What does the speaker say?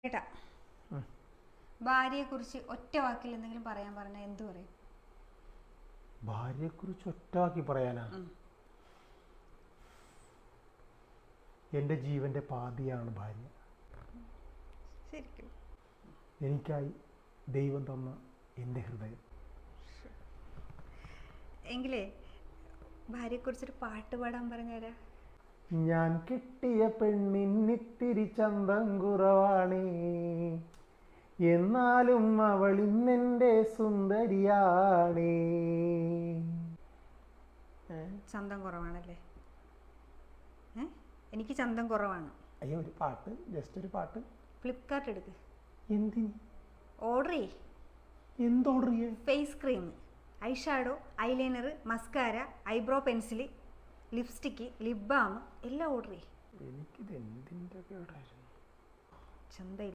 കേട്ടാ ഭാര്യയെക്കുറിച്ച് ഒറ്റ വാക്കിൽ എന്തെങ്കിലും പറയാൻ പറഞ്ഞാൽ എന്തു പറയും? ഭാര്യയെക്കുറിച്ച് ഒറ്റ വാക്കി പറയാനാ? എൻ്റെ ജീവന്റെ പാതിയാണ് ഭാര്യ. ശരിക്കും എനിക്കായി ദൈവം തന്ന എൻ്റെ ഹൃദയം. എങ്കിലേ ഭാര്യയെക്കുറിച്ചൊരു പാട്ട് പാടാൻ പറഞ്ഞുതരാ. ഞാൻ കിട്ടിയ പെണ്ണിന്നിത്തിരി ചന്തം കുറവാണേ, എന്നാലും അവളിന്നെൻ്റെ സുന്ദരിയാണേ. ചന്തം കുറവാണല്ലേ? എനിക്ക് ചന്തം കുറവാണ്. അയ്യോ, ഒരു പാട്ട്, ജസ്റ്റ് ഒരു പാട്ട്. ഫ്ലിപ്കാർട്ട് എടുക്ക്. എന്തിന്? ഓർഡർ ചെയ്യ്. എന്ത് ഓർഡർ ചെയ്യേ? Face cream, eye shadow, eyeliner, mascara, eyebrow pencil, lipstick, lip balm എല്ലാം ഓർഡർ ചെയ്യ്. എനിക്കിത് എന്തിൻ്റെ കേടായിരുന്നു? ചന്തയില്ല.